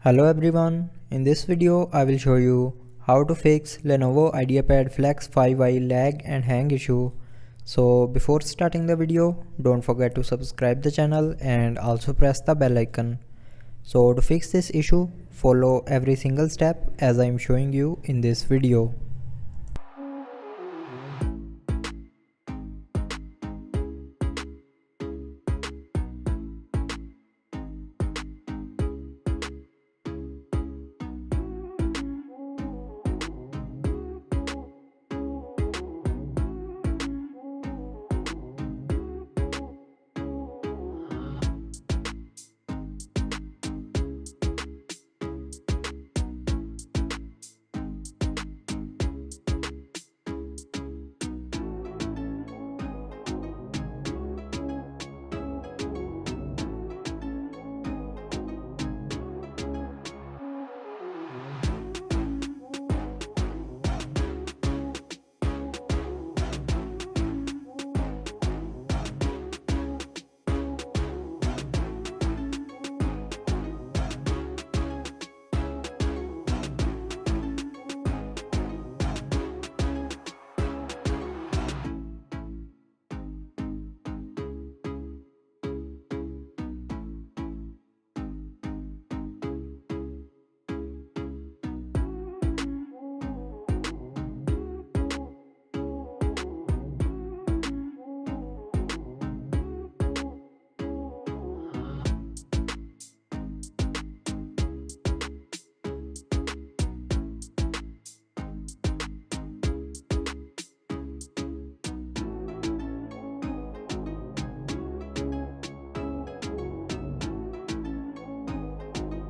Hello everyone, in this video I will show you how to fix Lenovo Ideapad Flex 5i lag and hang issue. So before starting the video, don't forget to subscribe the channel and also press the bell icon. So to fix this issue, follow every single step as I am showing you in this video.